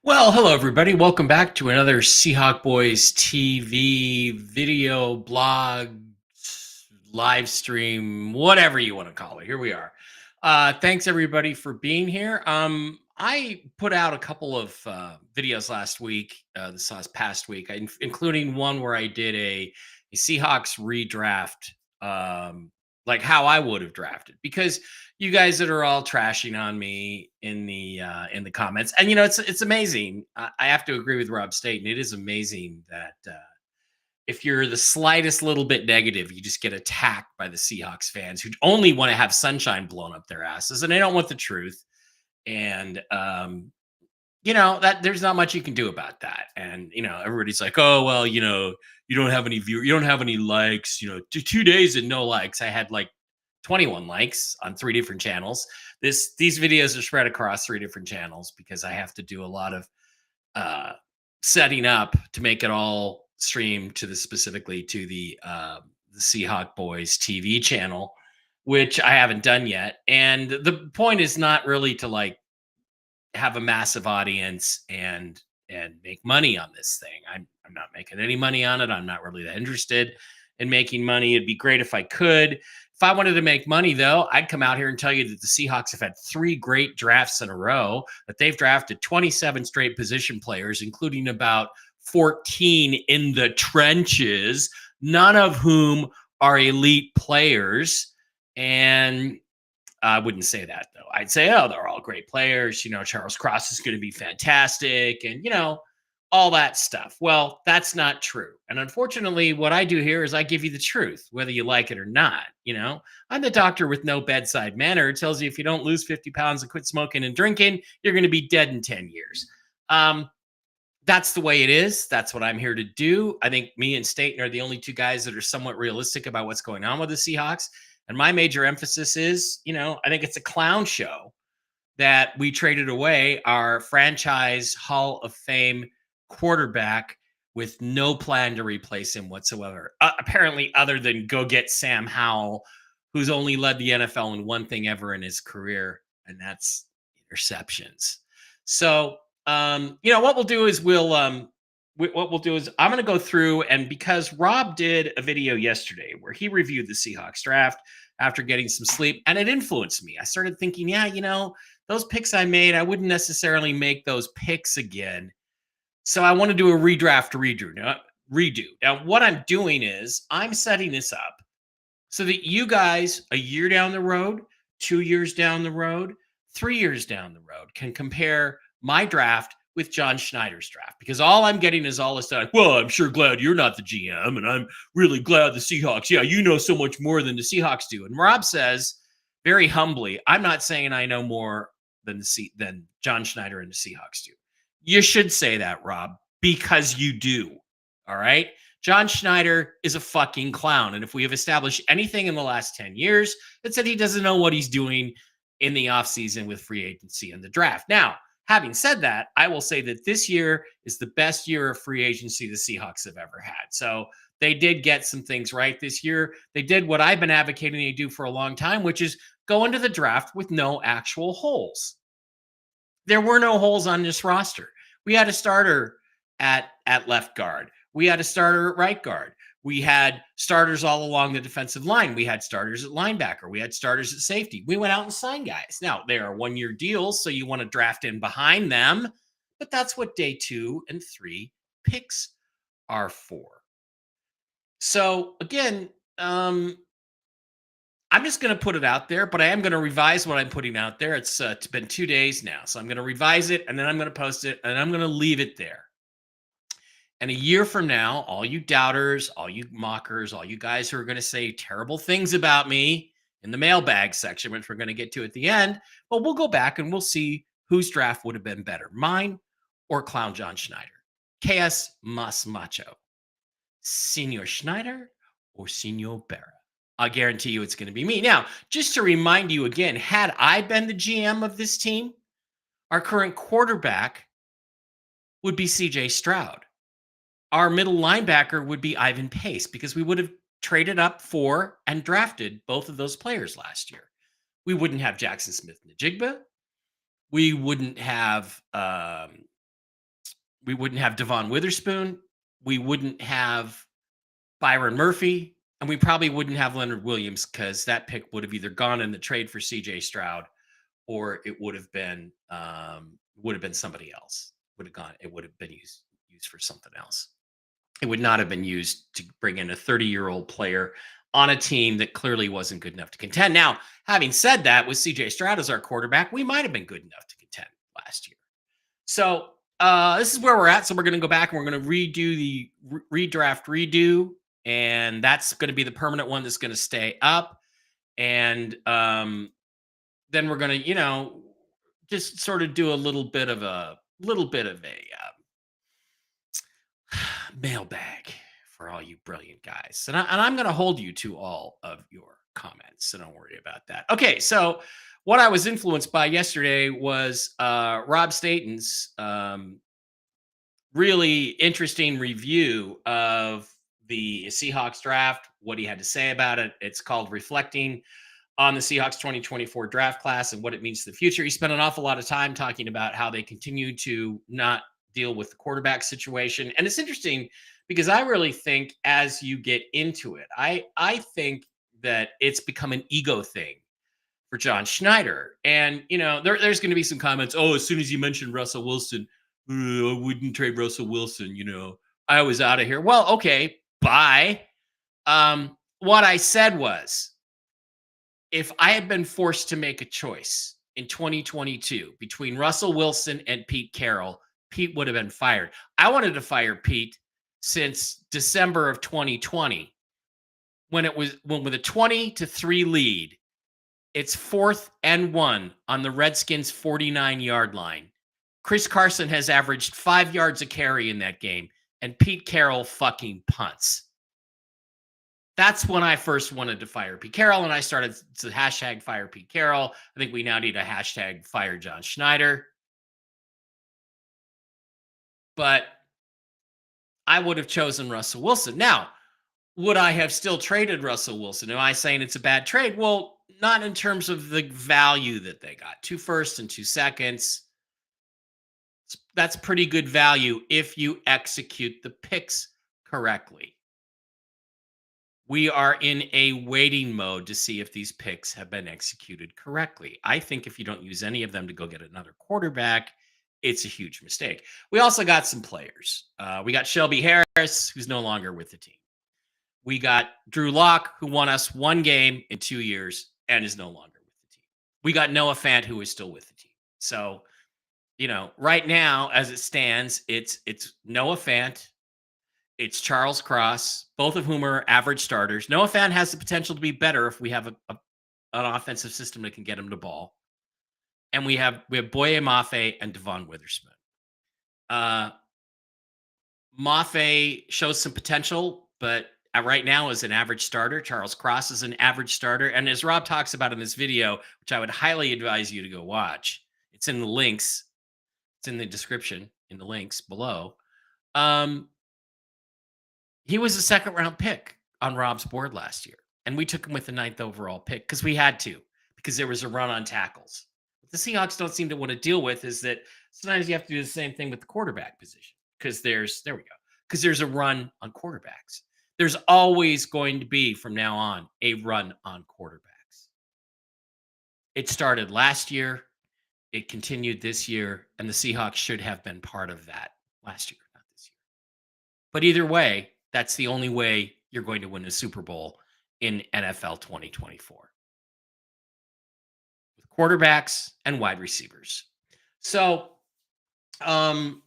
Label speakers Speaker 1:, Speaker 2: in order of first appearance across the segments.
Speaker 1: Well, hello everybody. Welcome back to another Seahawk Boys TV video blog live stream, whatever you want to call it. Here we are. Thanks everybody for being here. I put out a couple of videos last week, this last past week, including one where I did a Seahawks redraft, like how I would have drafted, because you guys that are all trashing on me in the comments, and it's amazing. I have to agree with Rob Staten. It is amazing that if you're the slightest little bit negative, you just get attacked by the Seahawks fans who only want to have sunshine blown up their asses, and they don't want the truth. And that there's not much you can do about that. And everybody's like, oh well, you don't have any you don't have any likes. 2 days and no likes. I had like 21 likes on 3 different channels. These videos are spread across 3 different channels because I have to do a lot of uh, setting up to make it all stream to specifically to the Seahawk Boys TV channel, which I haven't done yet. And the point is not really to like have a massive audience and make money on this thing. I'm not making any money on it. I'm not really that interested in making money. It'd be great if I could. If I wanted to make money, though, I'd come out here and tell you that the Seahawks have had 3 great drafts in a row, that they've drafted 27 straight position players, including about 14 in the trenches, none of whom are elite players. And I wouldn't say that, though. I'd say, oh, they're all great players. Charles Cross is going to be fantastic and, all that stuff. Well, that's not true. And unfortunately, what I do here is I give you the truth, whether you like it or not. I'm the doctor with no bedside manner. It tells you if you don't lose 50 pounds and quit smoking and drinking, you're going to be dead in 10 years. That's the way it is. That's what I'm here to do. I think me and Staten are the only 2 guys that are somewhat realistic about what's going on with the Seahawks. And my major emphasis is, I think it's a clown show that we traded away our franchise Hall of Fame quarterback with no plan to replace him whatsoever. Apparently, other than go get Sam Howell, who's only led the NFL in one thing ever in his career, and that's interceptions. So, what we'll do is what we'll do is I'm going to go through, and because Rob did a video yesterday where he reviewed the Seahawks draft after getting some sleep, and it influenced me. I started thinking, those picks I made, I wouldn't necessarily make those picks again. So I want to do a redo. Now, what I'm doing is I'm setting this up so that you guys, a year down the road, 2 years down the road, 3 years down the road, can compare my draft with John Schneider's draft, because all I'm getting is all this stuff. Well, I'm sure glad you're not the GM, and I'm really glad the Seahawks. Yeah, you know so much more than the Seahawks do. And Rob says very humbly, I'm not saying I know more than John Schneider and the Seahawks do. You should say that, Rob, because you do. All right. John Schneider is a fucking clown. And if we have established anything in the last 10 years, it's that he doesn't know what he's doing in the offseason with free agency and the draft. Now, having said that, I will say that this year is the best year of free agency the Seahawks have ever had. So they did get some things right this year. They did what I've been advocating they do for a long time, which is go into the draft with no actual holes. There were no holes on this roster. We had a starter at left guard. We had a starter at right guard. We had starters all along the defensive line. We had starters at linebacker. We had starters at safety. We went out and signed guys. Now, they are 1-year deals, so you want to draft in behind them, but that's what day 2 and 3 picks are for. So, again, I'm just going to put it out there, but I am going to revise what I'm putting out there. It's been 2 days now, so I'm going to revise it, and then I'm going to post it, and I'm going to leave it there. And a year from now, all you doubters, all you mockers, all you guys who are going to say terrible things about me in the mailbag section, which we're going to get to at the end, well, we'll go back and we'll see whose draft would have been better, mine or Clown John Schneider. KS Mas Macho. Senor Schneider or Senor Berra? I guarantee you it's going to be me. Now, just to remind you again, had I been the GM of this team, our current quarterback would be CJ Stroud. Our middle linebacker would be Ivan Pace, because we would have traded up for and drafted both of those players last year. We wouldn't have Jackson Smith-Njigba. We wouldn't have We wouldn't have Devon Witherspoon. We wouldn't have Byron Murphy, and we probably wouldn't have Leonard Williams because that pick would have either gone in the trade for CJ Stroud or it would have been somebody else. Would have gone. It would have been used for something else. It would not have been used to bring in a 30-year-old player on a team that clearly wasn't good enough to contend. Now, having said that, with CJ Stroud as our quarterback, we might have been good enough to contend last year. So this is where we're at. So we're going to go back and we're going to redo the redraft redo, and that's going to be the permanent one that's going to stay up. And then we're going to, just sort of do a little bit of a mailbag for all you brilliant guys. And I'm going to hold you to all of your comments. So don't worry about that. Okay. So what I was influenced by yesterday was Rob Staten's really interesting review of the Seahawks draft, what he had to say about it. It's called Reflecting on the Seahawks 2024 draft class and what it means to the future. He spent an awful lot of time talking about how they continue to not deal with the quarterback situation. And it's interesting because I really think as you get into it, I think that it's become an ego thing for John Schneider. And, there's going to be some comments. Oh, as soon as you mentioned Russell Wilson, I wouldn't trade Russell Wilson. I was out of here. Well, okay, bye. What I said was, if I had been forced to make a choice in 2022 between Russell Wilson and Pete Carroll, Pete would have been fired. I wanted to fire Pete since December of 2020, when with a 20-3 lead, it's 4th and 1 on the Redskins' 49-yard line. Chris Carson has averaged 5 yards a carry in that game, and Pete Carroll fucking punts. That's when I first wanted to fire Pete Carroll, and I started to hashtag fire Pete Carroll. I think we now need a hashtag fire John Schneider. But I would have chosen Russell Wilson. Now, would I have still traded Russell Wilson? Am I saying it's a bad trade? Well, not in terms of the value that they got. 2 firsts and 2 seconds. That's pretty good value if you execute the picks correctly. We are in a waiting mode to see if these picks have been executed correctly. I think if you don't use any of them to go get another quarterback, it's a huge mistake. We also got some players. We got Shelby Harris, who's no longer with the team. We got Drew Lock, who won us 1 game in 2 years and is no longer with the team. We got Noah Fant, who is still with the team. So, right now, as it stands, it's Noah Fant, it's Charles Cross, both of whom are average starters. Noah Fant has the potential to be better if we have an offensive system that can get him the ball. And we have Boye Mafe and Devon Witherspoon. Mafe shows some potential, but right now is an average starter. Charles Cross is an average starter. And as Rob talks about in this video, which I would highly advise you to go watch, it's in the links. It's in the description, in the links below. He was a 2nd-round pick on Rob's board last year. And we took him with the 9th overall pick because we had to, because there was a run on tackles. What the Seahawks don't seem to want to deal with is that sometimes you have to do the same thing with the quarterback position because there's a run on quarterbacks. There's always going to be, from now on, a run on quarterbacks. It started last year. It continued this year, and the Seahawks should have been part of that last year, not this year. But either way, that's the only way you're going to win a Super Bowl in NFL 2024. With quarterbacks and wide receivers. So, again,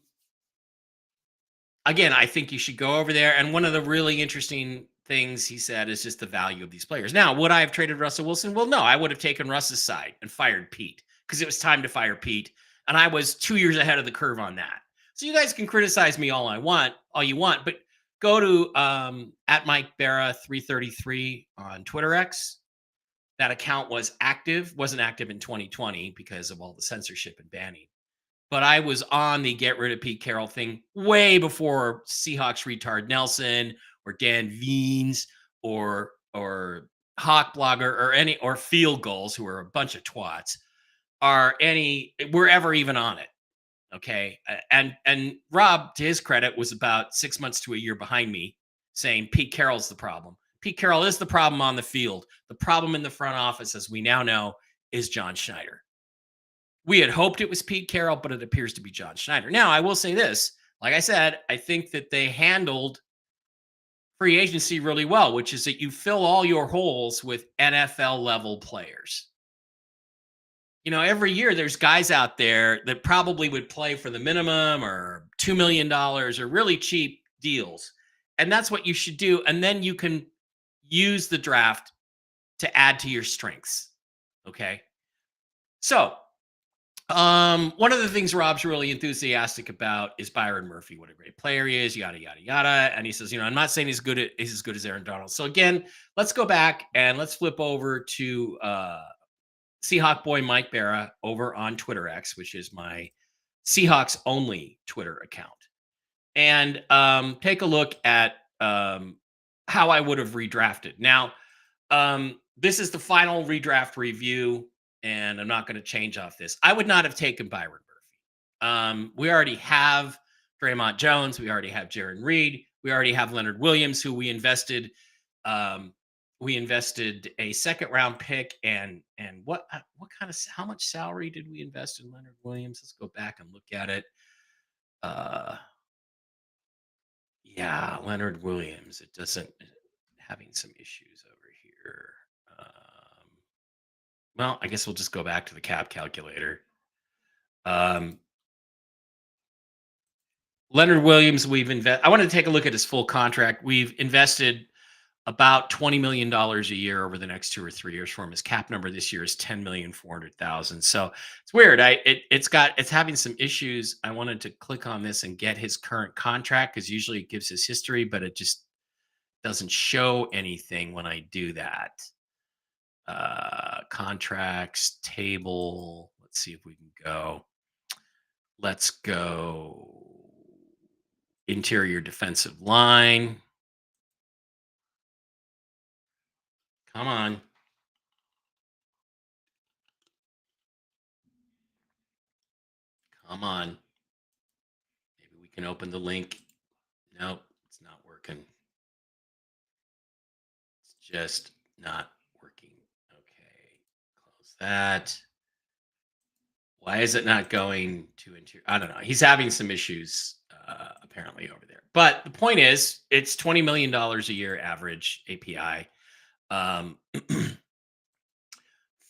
Speaker 1: I think you should go over there. And one of the really interesting things he said is just the value of these players. Now, would I have traded Russell Wilson? Well, no, I would have taken Russ's side and fired Pete because it was time to fire Pete. And I was 2 years ahead of the curve on that. So you guys can criticize me all you want, but go to at Mike Barra 333 on Twitter X. That account wasn't active in 2020 because of all the censorship and banning. But I was on the get rid of Pete Carroll thing way before Seahawks retard Nelson or Dan Veens or Hawk Blogger or Field Goals, who are a bunch of twats, were ever even on it. Okay. And Rob, to his credit, was about 6 months to a year behind me, saying Pete Carroll's the problem. Pete Carroll is the problem on the field. The problem in the front office, as we now know, is John Schneider. We had hoped it was Pete Carroll, but it appears to be John Schneider. Now, I will say this. Like I said, I think that they handled free agency really well, which is that you fill all your holes with NFL level players. Every year there's guys out there that probably would play for the minimum or $2 million or really cheap deals. And that's what you should do. And then you can use the draft to add to your strengths. Okay. So, one of the things Rob's really enthusiastic about is Byron Murphy. What a great player he is, yada yada yada. And he says, I'm not saying he's as good as Aaron Donald. So again, let's go back and let's flip over to Seahawk boy Mike Barra over on Twitter X, which is my Seahawks only Twitter account, and take a look at how I would have redrafted. Now, this is the final redraft review, and I'm not going to change off this. I would not have taken Byron Murphy. We already have Draymond Jones. We already have Jaron Reed. We already have Leonard Williams, who we invested. We invested a second round pick, and what kind of how much salary did we invest in Leonard Williams? Let's go back and look at it. Yeah, Leonard Williams. It doesn't having some issues over here. Well, I guess we'll just go back to the cap calculator. Leonard Williams, I want to take a look at his full contract. We've invested about $20 million a year over the next 2 or 3 years for him. His cap number this year is $10,400,000. So it's weird. It's having some issues. I wanted to click on this and get his current contract, because usually it gives his history, but it just doesn't show anything when I do that. Contracts table. Let's see if we can go. Let's go interior defensive line. Come on. Come on. Maybe we can open the link. Nope, it's not working. It's just not working. Okay, close that. Why is it not going to interior? I don't know. He's having some issues apparently over there. But the point is, it's $20 million a year average API.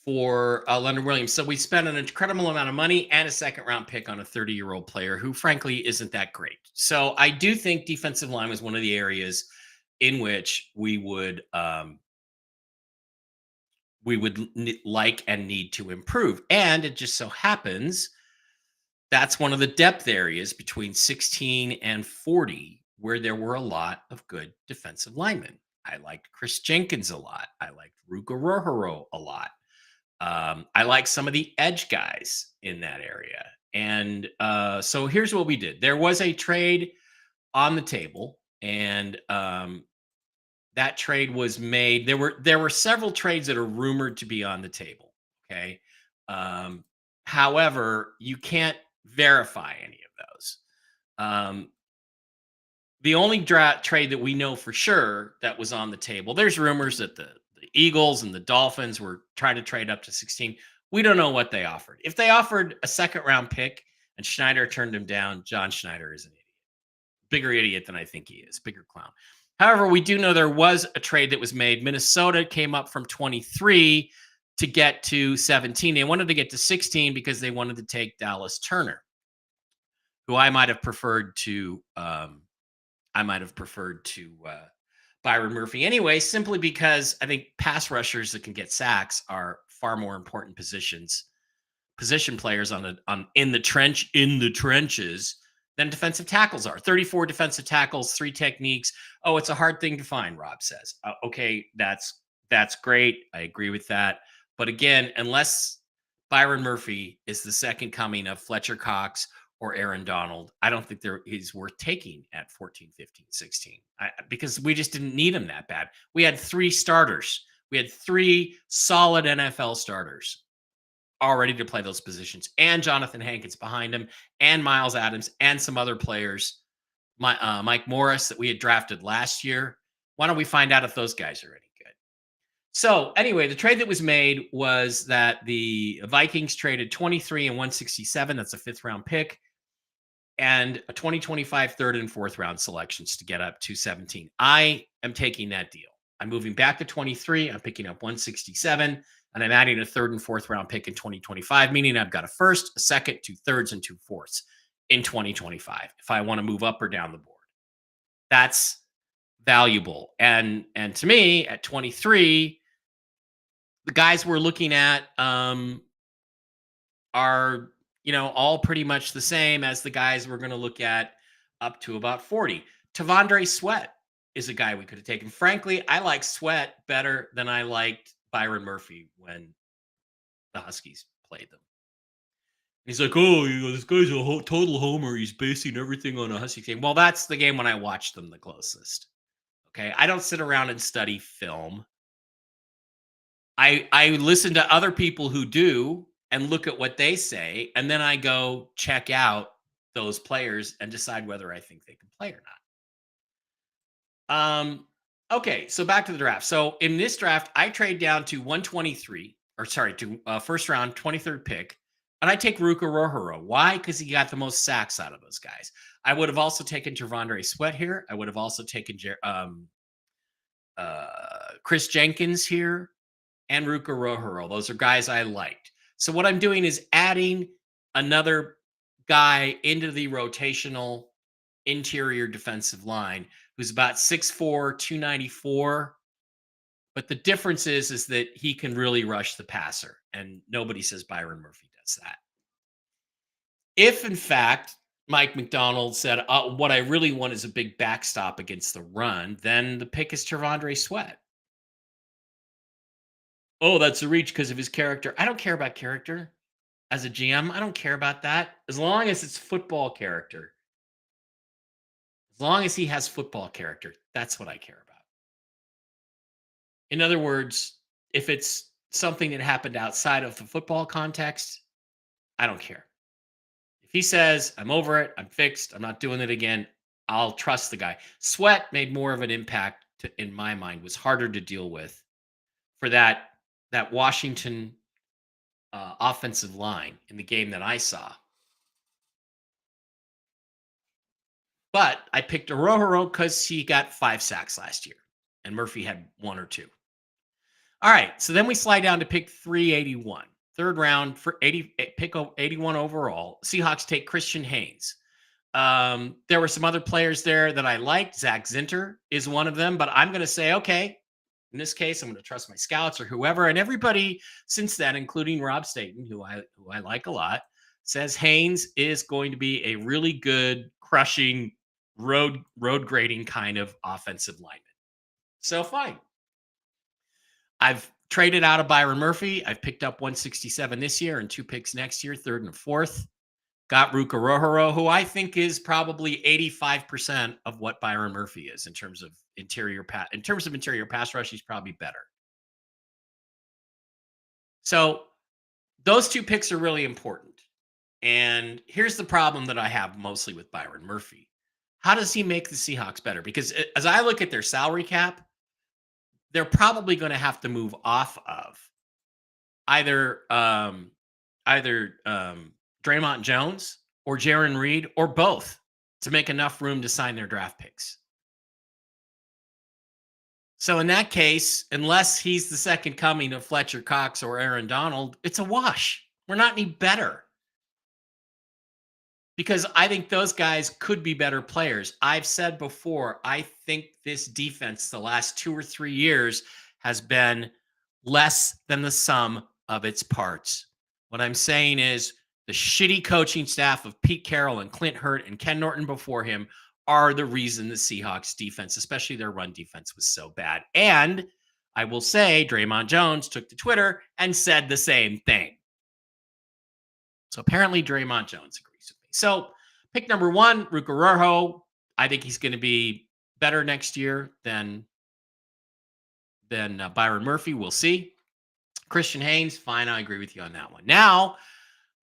Speaker 1: For Leonard Williams. So we spent an incredible amount of money and a second round pick on a 30-year-old player who frankly isn't that great. So I do think defensive line was one of the areas in which we would like and need to improve. And it just so happens that's one of the depth areas between 16 and 40 where there were a lot of good defensive linemen. I liked Chris Jenkins a lot. I liked Ruka Rohoro a lot. I like some of the edge guys in that area. And so here's what we did. There was a trade on the table, and that trade was made. There were several trades that are rumored to be on the table. Okay. However, you can't verify any of those. The only trade that we know for sure that was on the table, there's rumors that the Eagles and the Dolphins were trying to trade up to 16. We don't know what they offered. If they offered a second round pick and Schneider turned him down, John Schneider is an idiot. Bigger idiot than I think he is. Bigger clown. However, we do know there was a trade that was made. Minnesota came up from 23 to get to 17. They wanted to get to 16 because they wanted to take Dallas Turner, who I might have preferred to Byron Murphy anyway, simply because I think pass rushers that can get sacks are far more important position players in the trenches than defensive tackles are. 34 defensive tackles, 3 techniques. Oh, it's a hard thing to find, Rob says. Okay, that's great. I agree with that. But again, unless Byron Murphy is the second coming of Fletcher Cox or Aaron Donald, I don't think he's worth taking at 14, 15, 16, because we just didn't need him that bad. We had 3 starters. We had 3 solid NFL starters. are ready to play those positions. And Jonathan Hankins behind him, and Miles Adams, and some other players, Mike Morris that we had drafted last year. Why don't we find out if those guys are any good? So anyway, the trade that was made was that the Vikings traded 23 and 167. That's a fifth round pick, and a 2025 third and fourth round selections to get up to 17. I am taking that deal. I'm moving back to 23. I'm picking up 167, and I'm adding a third and fourth round pick in 2025, meaning I've got a first, a second, two thirds, and two fourths in 2025 if I want to move up or down the board. That's valuable. And to me, at 23, the guys we're looking at are, all pretty much the same as the guys we're going to look at up to about 40. Tavondre Sweat is a guy we could have taken. Frankly, I like Sweat better than I liked Byron Murphy when the Huskies played them. He's like, oh, this guy's a total homer. He's basing everything on a Husky game. Well, that's the game when I watched them the closest. Okay. I don't sit around and study film. I listen to other people who do and look at what they say, and then I go check out those players and decide whether I think they can play or not. Okay, so back to the draft. So in this draft, I trade down to 123, to first round, 23rd pick, and I take Ruka Rohoro. Why? Because he got the most sacks out of those guys. I would have also taken Tavondre Sweat here. I would have also taken Chris Jenkins here and Ruka Rohoro. Those are guys I liked. So what I'm doing is adding another guy into the rotational interior defensive line who's about 6'4", 294. But the difference is that he can really rush the passer, and nobody says Byron Murphy does that. If, in fact, Mike McDonald said, what I really want is a big backstop against the run, then the pick is Tavondre Sweat. Oh, that's a reach because of his character. I don't care about character as a GM. I don't care about that. As long as it's football character. As long as he has football character, that's what I care about. In other words, if it's something that happened outside of the football context, I don't care. If he says, I'm over it, I'm fixed, I'm not doing it again, I'll trust the guy. Sweat made more of an impact, in my mind, was harder to deal with for that Washington offensive line in the game that I saw. But I picked Rohoro because he got 5 sacks last year, and Murphy had 1 or 2. All right, so then we slide down to pick 381. Third round for pick 81 overall. Seahawks take Christian Haynes. There were some other players there that I liked. Zach Zinter is one of them, but I'm going to say, okay, in this case, I'm going to trust my scouts or whoever. And everybody since then, including Rob Staten, who I like a lot, says Haynes is going to be a really good, crushing, road grading kind of offensive lineman. So fine. I've traded out of Byron Murphy. I've picked up 167 this year and 2 picks next year, third and fourth. Got Ruka Rohoro, who I think is probably 85% of what Byron Murphy is in terms of interior pass rush. He's probably better. So those 2 picks are really important. And here's the problem that I have mostly with Byron Murphy. How does he make the Seahawks better? Because as I look at their salary cap, they're probably going to have to move off of either Draymond Jones or Jaron Reed or both to make enough room to sign their draft picks. So in that case, unless he's the second coming of Fletcher Cox or Aaron Donald, it's a wash. We're not any better. Because I think those guys could be better players. I've said before, I think this defense the last 2 or 3 years has been less than the sum of its parts. What I'm saying is the shitty coaching staff of Pete Carroll and Clint Hurt and Ken Norton before him are the reason the Seahawks defense, especially their run defense, was so bad. And I will say Draymond Jones took to Twitter and said the same thing. So apparently Draymond Jones agrees with me. So pick number 1, Ruka Rohoro. I think he's going to be better next year than Byron Murphy. We'll see. Christian Haynes, fine. I agree with you on that one. Now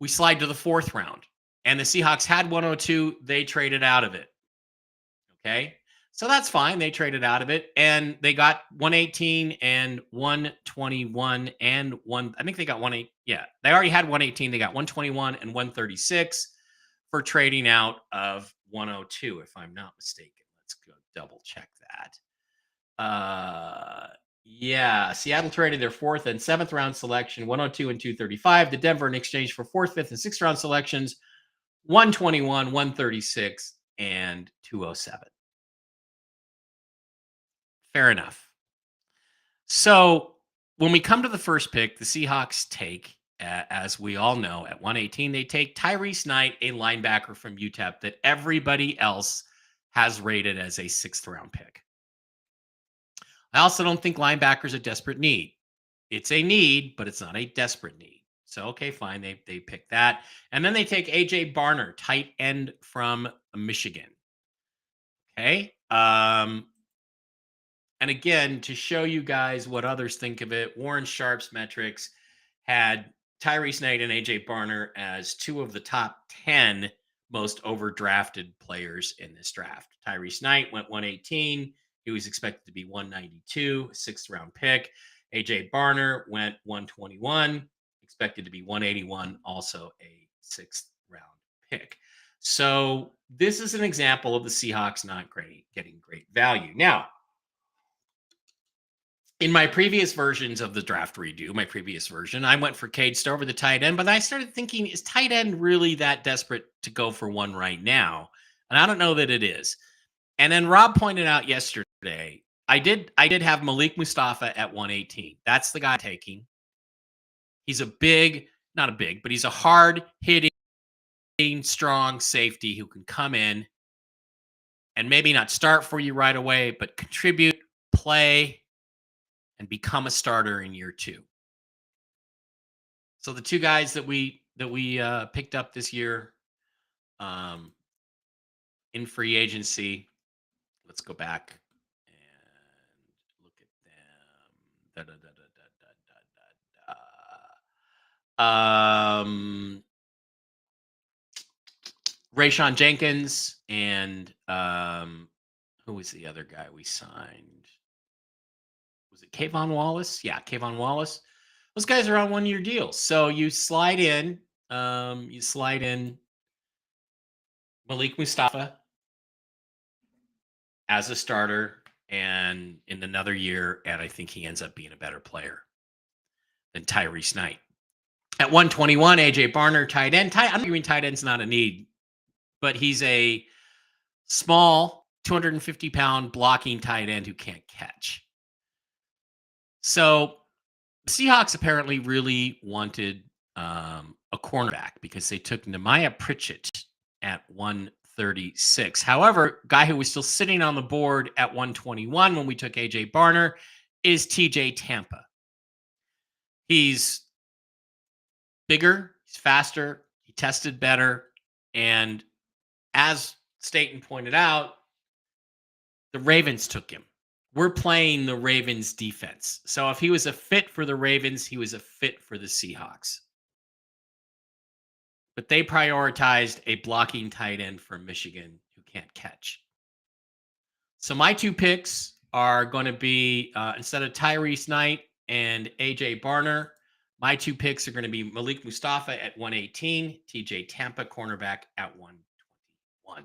Speaker 1: we slide to the fourth round, and the Seahawks had 102. They traded out of it. Okay. So that's fine. They traded out of it and they got 118 and 121 and one. I think they got 18. Yeah. They already had 118. They got 121 and 136 for trading out of 102, if I'm not mistaken. Let's go double check that. Yeah. Seattle traded their fourth and seventh round selection, 102 and 235, to Denver in exchange for fourth, fifth, and sixth round selections, 121, 136, and 207. Fair enough. So when we come to the first pick, the Seahawks take, as we all know, at 118, they take Tyrese Knight, a linebacker from UTEP that everybody else has rated as a sixth round pick. I also don't think linebackers a desperate need. It's a need, but it's not a desperate need. So, okay, fine. They pick that. And then they take AJ Barner, tight end from Michigan. Okay. And again, to show you guys what others think of it, Warren Sharp's metrics had Tyrese Knight and AJ Barner as two of the top 10 most overdrafted players in this draft. Tyrese Knight went 118. He was expected to be 192, sixth round pick. AJ Barner went 121, expected to be 181, also a sixth round pick. So this is an example of the Seahawks not getting great value. Now, in my previous versions of the draft redo, my previous version, I went for Cade Stover, the tight end, but I started thinking, is tight end really that desperate to go for one right now? And I don't know that it is. And then Rob pointed out yesterday, I did have Malik Mustafa at 118. That's the guy I'm taking. He's a big, not a big, but he's a hard hitting, strong safety who can come in and maybe not start for you right away, but contribute, play, and become a starter in year two. So the two guys that we picked up this year in free agency, let's go back and look at them. Rayshawn Jenkins and who was the other guy we signed? Was it Kayvon Wallace? Yeah, Kayvon Wallace. Those guys are on 1-year deals. So you slide in Malik Mustafa as a starter and in another year, and I think he ends up being a better player than Tyrese Knight. At 121, AJ Barner, tight end. I'm not tight end's not a need, but he's a small, 250-pound blocking tight end who can't catch. So the Seahawks apparently really wanted a cornerback because they took Nehemiah Pritchett at 136. However, guy who was still sitting on the board at 121 when we took AJ Barner is TJ Tampa. He's bigger, he's faster, he tested better, and as Staten pointed out, the Ravens took him. We're playing the Ravens defense. So if he was a fit for the Ravens, he was a fit for the Seahawks. But they prioritized a blocking tight end from Michigan who can't catch. So my two picks are going to be, instead of Tyrese Knight and AJ Barner, my two picks are going to be Malik Mustafa at 118, TJ Tampa, cornerback, at 121.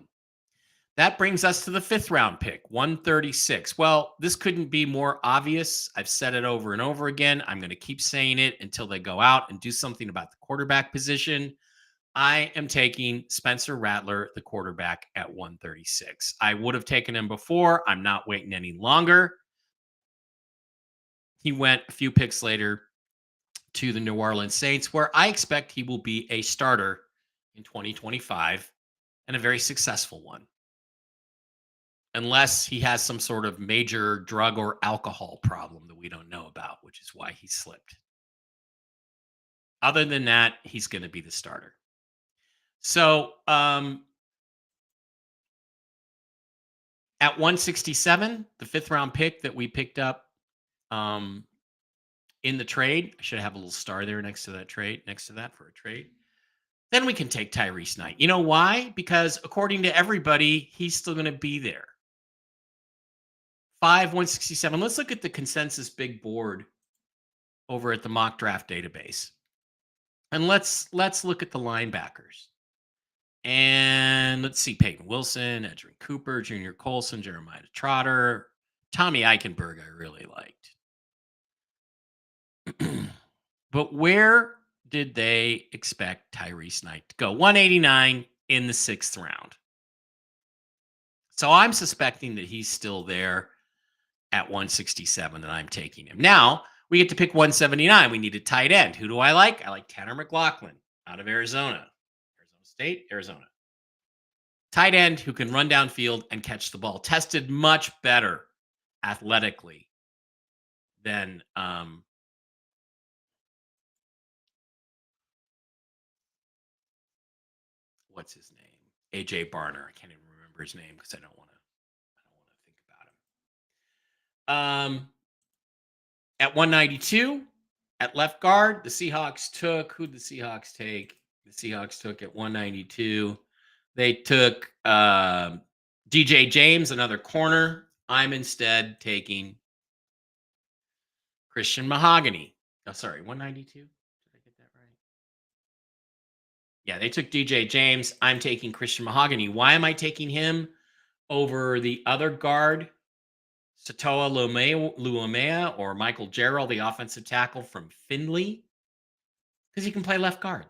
Speaker 1: That brings us to the fifth round pick, 136. Well, this couldn't be more obvious. I've said it over and over again. I'm going to keep saying it until they go out and do something about the quarterback position. I am taking Spencer Rattler, the quarterback, at 136. I would have taken him before. I'm not waiting any longer. He went a few picks later to the New Orleans Saints, where I expect he will be a starter in 2025 and a very successful one. Unless he has some sort of major drug or alcohol problem that we don't know about, which is why he slipped. Other than that, he's going to be the starter. So at 167, the fifth round pick that we picked up in the trade. I should have a little star there next to that trade, next to that for a trade. Then we can take Tyrese Knight. You know why? Because according to everybody, he's still going to be there. 167. Let's look at the consensus big board over at the mock draft database. And let's look at the linebackers. And let's see, Peyton Wilson, Edgerrin Cooper, Junior Colson, Jeremiah Trotter, Tommy Eichenberg I really liked. But where did they expect Tyrese Knight to go? 189 in the 6th round. So I'm suspecting that he's still there at 167 and I'm taking him. Now, we get to pick 179. We need a tight end. Who do I like? I like Tanner McLaughlin out of Arizona. Arizona State, Arizona. Tight end who can run downfield and catch the ball. Tested much better athletically than what's his name? AJ Barner. I can't even remember his name because I don't want to think about him. At 192, at left guard, the Seahawks took. Who'd the Seahawks take? The Seahawks took at 192. They took DJ James, another corner. I'm instead taking Christian Mahogany. Oh, sorry, 192. Did I get that right? Yeah, they took DJ James. I'm taking Christian Mahogany. Why am I taking him over the other guard, Satoa Luamea or Michael Jarrell, the offensive tackle from Findlay? Because he can play left guard.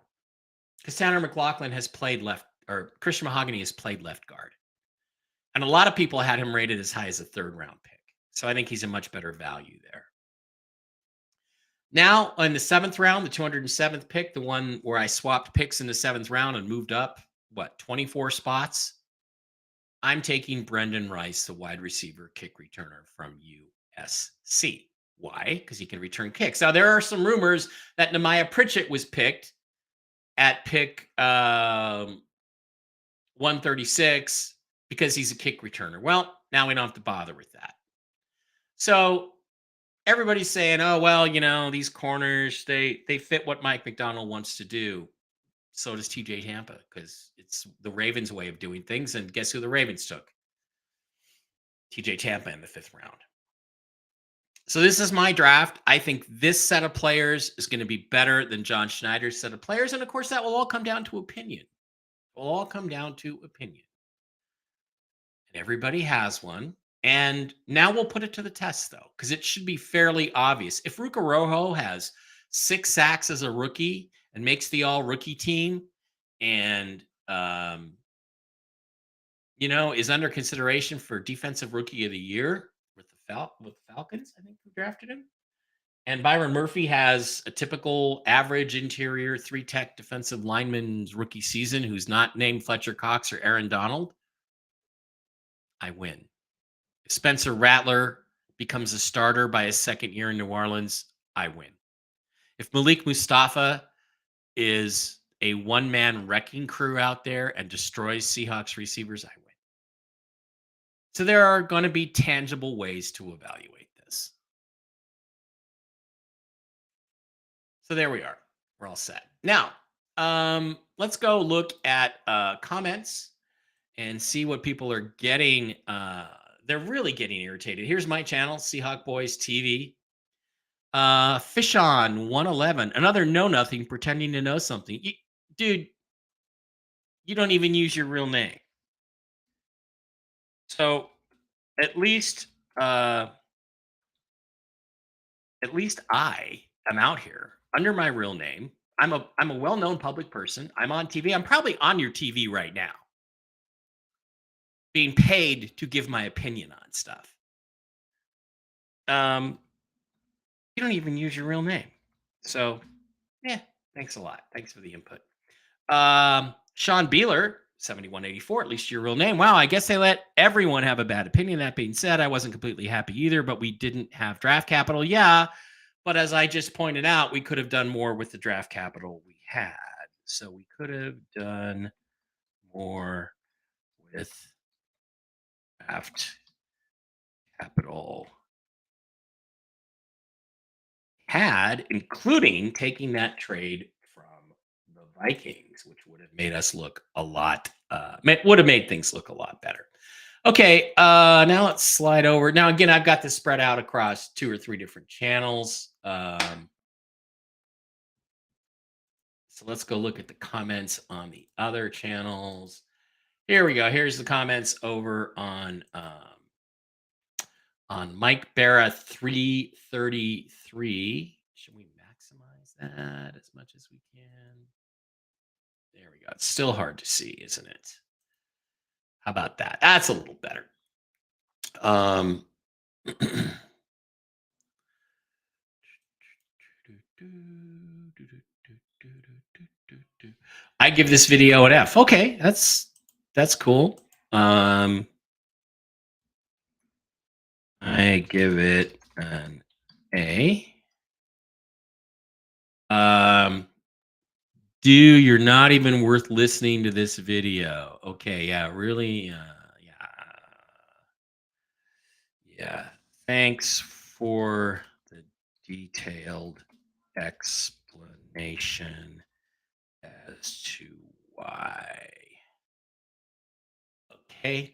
Speaker 1: Because Tanner McLaughlin has played left, or Christian Mahogany has played left guard. And a lot of people had him rated as high as a 3rd round pick. So I think he's a much better value there. Now, in the 7th round, the 207th pick, the one where I swapped picks in the 7th round and moved up, 24 spots? I'm taking Brendan Rice, the wide receiver kick returner from USC. Why? Because he can return kicks. Now, there are some rumors that Nehemiah Pritchett was picked at pick 136 because he's a kick returner. Well, now we don't have to bother with that. So everybody's saying, oh, well, these corners, they fit what Mike McDonald wants to do. So does TJ Tampa, because it's the Ravens' way of doing things. And guess who the Ravens took? TJ Tampa in the 5th round. So this is my draft. I think this set of players is going to be better than John Schneider's set of players. And of course, that will all come down to opinion. It will all come down to opinion. And everybody has one. And now we'll put it to the test, though, because it should be fairly obvious. If Ruka Rojo has 6 sacks as a rookie and makes the all-rookie team and, is under consideration for Defensive Rookie of the Year with the Falcons, I think, who drafted him. And Byron Murphy has a typical average interior 3-tech defensive lineman's rookie season who's not named Fletcher Cox or Aaron Donald. I win. If Spencer Rattler becomes a starter by his 2nd year in New Orleans, I win. If Malik Mustafa is a one-man wrecking crew out there and destroys Seahawks receivers, I win. So there are going to be tangible ways to evaluate this. So there we are. We're all set. Now, let's go look at comments and see what people are getting. They're really getting irritated. Here's my channel, Seahawk Boys TV. Fish on 111, another know nothing pretending to know something. Dude, you don't even use your real name. So at least I am out here under my real name. I'm a well-known public person. I'm on TV. I'm probably on your TV right now, being paid to give my opinion on stuff. You don't even use your real name. So, yeah, thanks a lot. Thanks for the input. Sean Beeler, 7184, at least your real name. Wow, I guess they let everyone have a bad opinion. That being said, I wasn't completely happy either, but we didn't have draft capital. Yeah, but as I just pointed out, we could have done more with the draft capital we had. So we could have done more with draft capital had, including taking that trade from the Vikings, which would have made us look a lot, would have made things look a lot better. Okay, now let's slide over. Now, again, I've got this spread out across 2 or 3 different channels. So let's go look at the comments on the other channels. Here we go. Here's the comments over on Mike Barra 333. Should we maximize that as much as we can? There we go. It's still hard to see, isn't it? How about that? That's a little better. Um, I give this video an F. Okay, that's cool. I give it an A. You're not even worth listening to this video. Okay, yeah, really, yeah. Thanks for the detailed explanation as to why. Okay.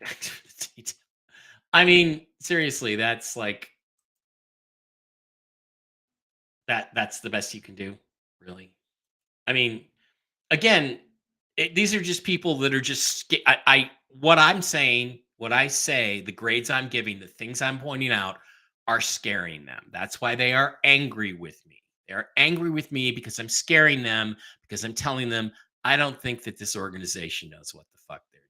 Speaker 1: I mean, seriously, that's like that's the best you can do, really. I mean, again, these are just people that are just what I'm saying, what I say, the grades I'm giving, the things I'm pointing out are scaring them. That's why they are angry with me. They're angry with me because I'm scaring them, because I'm telling them I don't think that this organization knows what the fuck they're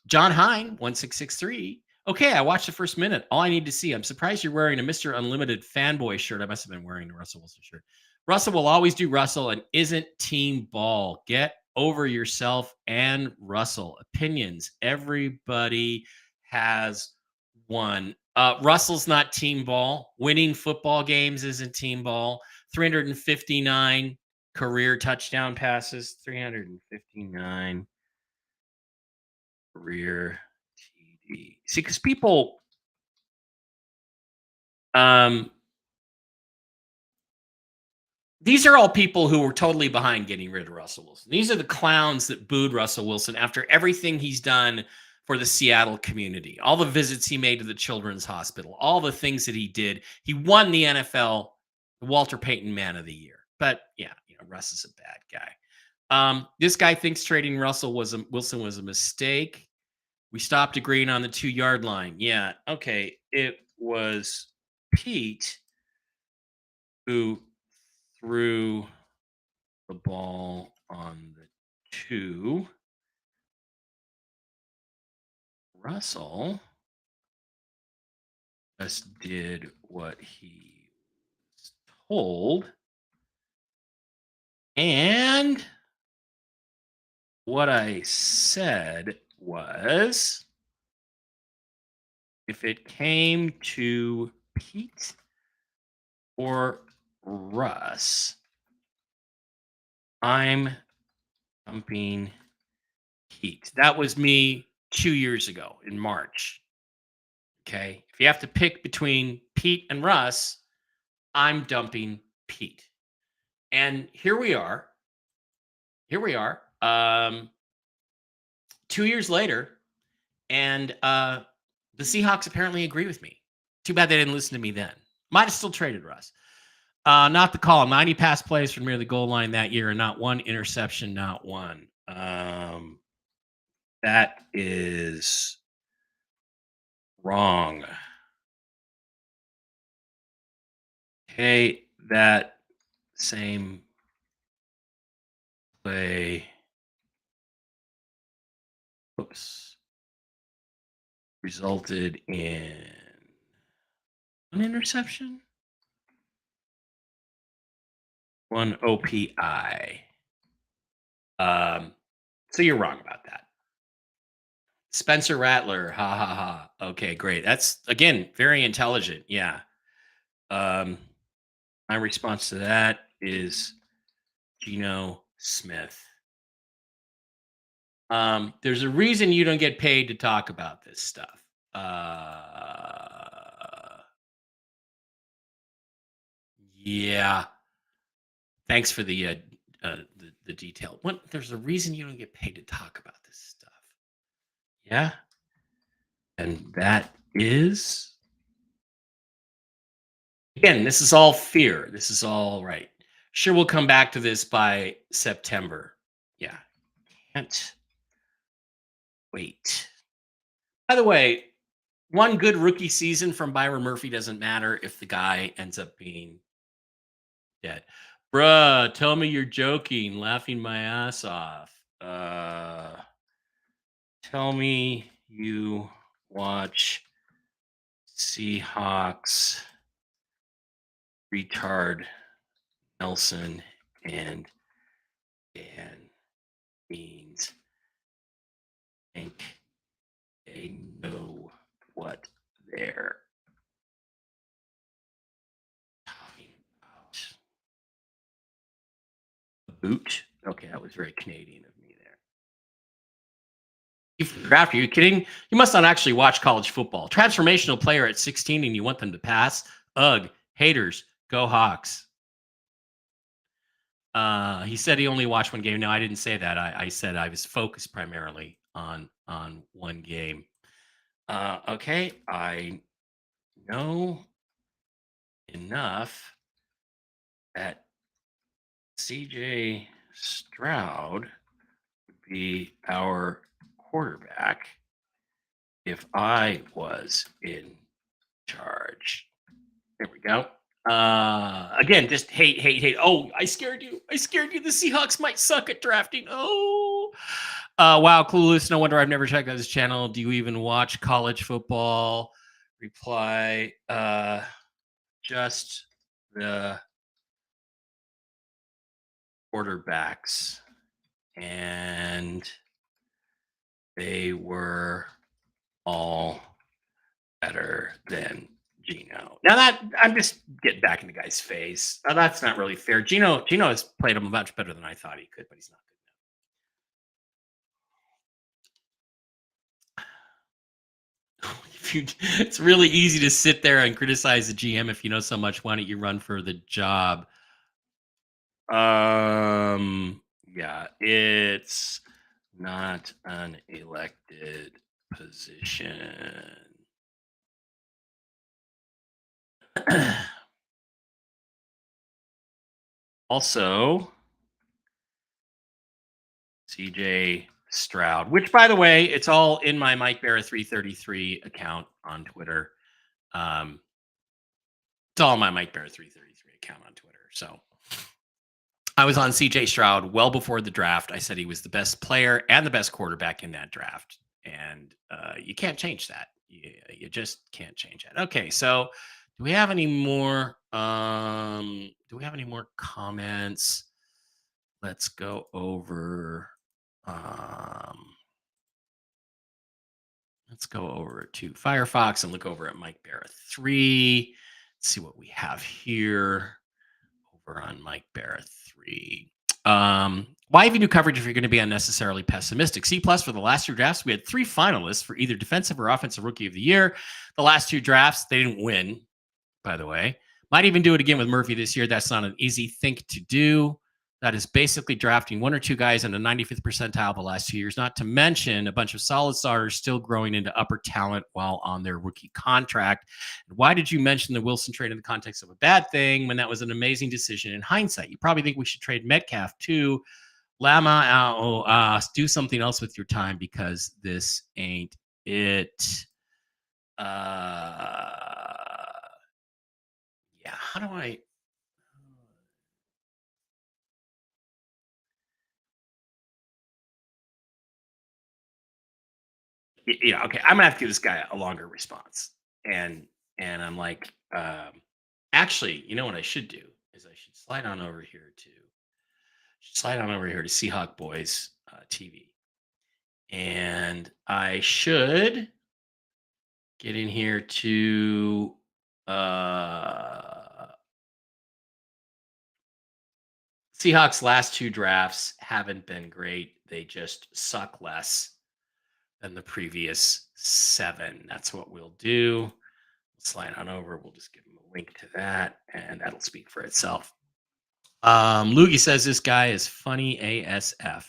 Speaker 1: John Hine, 1663. Okay, I watched the first minute. All I need to see. I'm surprised you're wearing a Mr. Unlimited fanboy shirt. I must have been wearing the Russell Wilson shirt. Russell will always do Russell and isn't team ball. Get over yourself and Russell. Opinions. Everybody has one. Russell's not team ball. Winning football games isn't team ball. 359 career touchdown passes. 359 career TD. See, because people, um, these are all people who were totally behind getting rid of Russell Wilson. These are the clowns that booed Russell Wilson after everything he's done for the Seattle community, all the visits he made to the Children's Hospital, all the things that he did. He won the NFL Walter Payton Man of the Year. But yeah, Russ is a bad guy. This guy thinks trading Wilson was a mistake. We stopped agreeing on the 2-yard line. Yeah. Okay. It was Pete who threw the ball on the 2. Russell just did what he was told. And what I said was, if it came to Pete or Russ, I'm dumping Pete. That was me 2 years ago in March. Okay. If you have to pick between Pete and Russ, I'm dumping Pete. And here we are. Here we are. 2 years later, and the Seahawks apparently agree with me. Too bad they didn't listen to me then. Might have still traded Russ. Not the call. 90 pass plays from near the goal line that year, and not one interception, not one. That is wrong. Okay, that same play. Oops. Resulted in an interception, one OPI. So you're wrong about that. Spencer Rattler, ha ha ha. Okay, great. That's again very intelligent. Yeah. My response to that is Geno Smith. There's a reason you don't get paid to talk about this stuff. Yeah. Thanks for the detail. What? There's a reason you don't get paid to talk about this stuff. Yeah, and that is again. This is all fear. This is all right. Sure, we'll come back to this by September. Yeah, can't wait. By the way, one good rookie season from Byron Murphy doesn't matter if the guy ends up being dead. Bruh, tell me you're joking, laughing my ass off. Tell me you watch Seahawks retard Nelson and Dan Beans think they know what they're talking about. A boot? Okay, that was very Canadian of me there. Draft? Are you kidding? You must not actually watch college football. Transformational player at 16 and you want them to pass? Ugh, haters, go Hawks. He said he only watched one game. No, I didn't say that. I said I was focused primarily on one game. Okay, I know enough that CJ Stroud would be our quarterback if I was in charge. There we go. Again, just hate, hate, hate. Oh, I scared you. I scared you. The Seahawks might suck at drafting. Oh, wow, clueless. No wonder I've never checked out this channel. Do you even watch college football? Reply, just the quarterbacks, and they were all better than Gino. Now that I'm just getting back in the guy's face. That's not really fair. Gino has played him much better than I thought he could, but he's not good. If you, it's really easy to sit there and criticize the GM if you know so much. Why don't you run for the job? Yeah, it's not an elected position. Also, CJ Stroud, which by the way, it's all in my Mike Barra 333 account on Twitter. It's all in my Mike Barra 333 account on Twitter. So I was on CJ Stroud well before the draft. I said he was the best player and the best quarterback in that draft. And you can't change that. You just can't change that. Okay, so do we have any more? Do we have any more comments? Let's go over. Let's go over to Firefox and look over at Mike Barra 3. Let's see what we have here over on Mike Barra 3. Why even do coverage if you're going to be unnecessarily pessimistic? C plus for the last two drafts, we had 3 finalists for either defensive or offensive rookie of the year. The last 2 drafts, they didn't win, by the way. Might even do it again with Murphy this year. That's not an easy thing to do. That is basically drafting 1 or 2 guys in the 95th percentile the last 2 years, not to mention a bunch of solid starters still growing into upper talent while on their rookie contract. Why did you mention the Wilson trade in the context of a bad thing when that was an amazing decision in hindsight? You probably think we should trade Metcalf too. Lama, do something else with your time because this ain't it. Yeah, how do I? Yeah, okay, I'm gonna have to give this guy a longer response. And I'm like, actually, you know what I should do is I should slide on over here to Seahawk Boys TV, and I should get in here to Seahawks last 2 drafts haven't been great. They just suck less than the previous 7. That's what we'll do. Slide on over. We'll just give him a link to that, and that'll speak for itself. Loogie says this guy is funny ASF.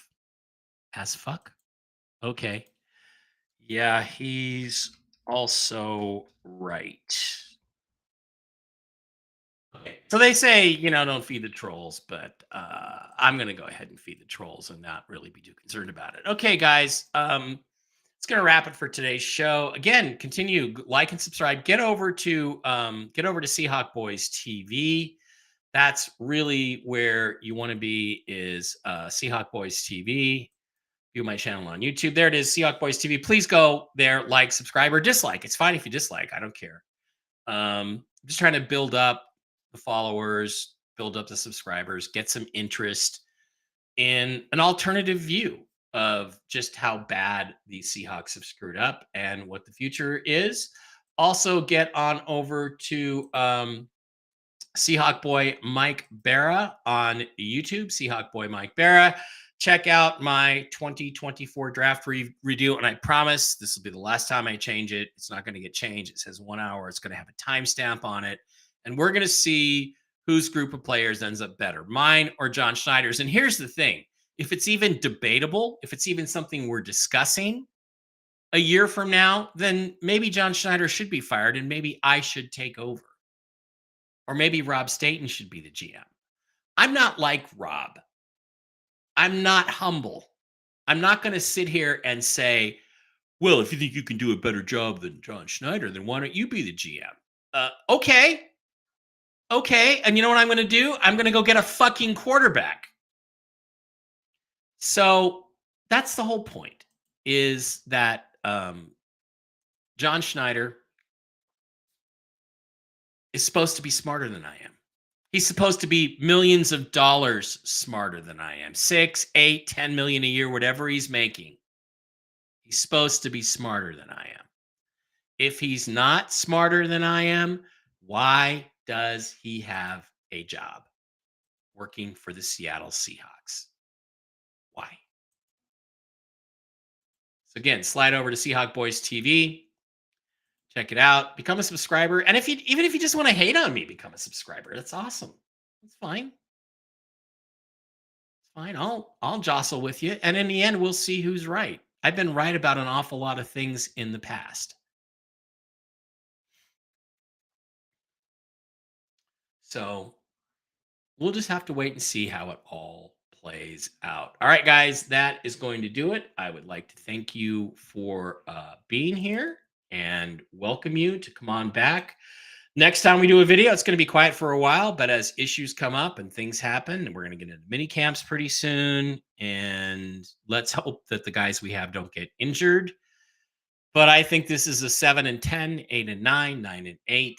Speaker 1: As fuck? Okay. Yeah, he's also right. Okay. So they say, don't feed the trolls, but I'm going to go ahead and feed the trolls and not really be too concerned about it. Okay, guys. It's going to wrap it for today's show. Again, continue like and subscribe. Get over to Seahawk Boys TV. That's really where you want to be. Is Seahawk Boys TV. View my channel on YouTube. There it is, Seahawk Boys TV. Please go there, like, subscribe, or dislike. It's fine if you dislike. I don't care. Just trying to build up the followers, build up the subscribers, get some interest in an alternative view of just how bad the Seahawks have screwed up and what the future is. Also, get on over to Seahawk Boy Mike Barra on YouTube. Seahawk Boy Mike Barra. Check out my 2024 draft redo, and I promise this will be the last time I change it. It's not going to get changed. It says 1 hour. It's going to have a timestamp on it, and we're going to see whose group of players ends up better, mine or John Schneider's. And here's the thing: if it's even debatable, if it's even something we're discussing a year from now, then maybe John Schneider should be fired, and maybe I should take over. Or maybe Rob Staten should be the GM. I'm not like Rob. I'm not humble. I'm not going to sit here and say, well, if you think you can do a better job than John Schneider, then why don't you be the GM? Okay. Okay. And you know what I'm going to do? I'm going to go get a fucking quarterback. So that's the whole point, is that John Schneider is supposed to be smarter than I am. He's supposed to be millions of dollars smarter than I am. 6, 8, 10 million a year, whatever he's making. He's supposed to be smarter than I am. If he's not smarter than I am, why does he have a job working for the Seattle Seahawks? Why? So again, slide over to Seahawk Boys TV. Check it out. Become a subscriber. And even if you just want to hate on me, become a subscriber. That's awesome. That's fine. It's fine. I'll jostle with you. And in the end, we'll see who's right. I've been right about an awful lot of things in the past. So we'll just have to wait and see how it all plays out. All right, guys, that is going to do it. I would like to thank you for being here and welcome you to come on back. Next time we do a video, it's going to be quiet for a while, but as issues come up and things happen, and we're going to get into mini camps pretty soon, and let's hope that the guys we have don't get injured. But I think this is a 7-10, 8-9, 9-8,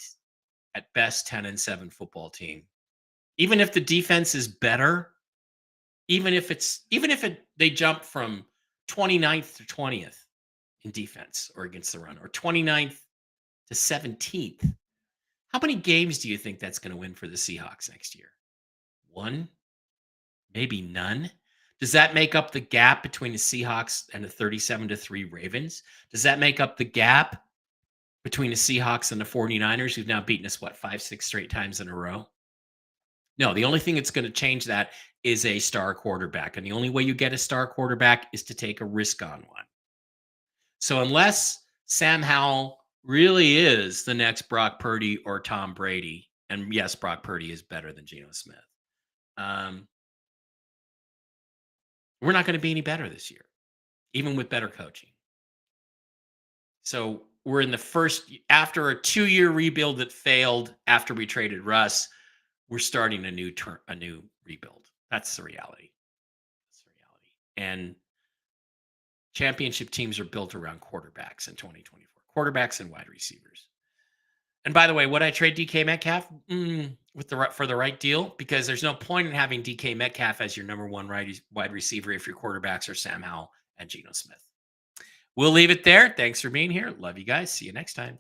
Speaker 1: at best 10-7 football team. Even if the defense is better, even if they jump from 29th to 20th in defense or against the run, or 29th to 17th, how many games do you think that's going to win for the Seahawks next year? 1? Maybe none? Does that make up the gap between the Seahawks and the 37-3 Ravens? Does that make up the gap between the Seahawks and the 49ers, who've now beaten us, 5, 6 straight times in a row? No, the only thing that's going to change that is a star quarterback. And the only way you get a star quarterback is to take a risk on one. So unless Sam Howell really is the next Brock Purdy or Tom Brady, and yes, Brock Purdy is better than Geno Smith, we're not going to be any better this year, even with better coaching. So we're in the first, after a 2-year rebuild that failed after we traded Russ, we're starting a new rebuild. That's the reality. That's the reality. And championship teams are built around quarterbacks in 2024. Quarterbacks and wide receivers. And by the way, would I trade DK Metcalf for the right deal? Because there's no point in having DK Metcalf as your number one wide receiver if your quarterbacks are Sam Howell and Geno Smith. We'll leave it there. Thanks for being here. Love you guys. See you next time.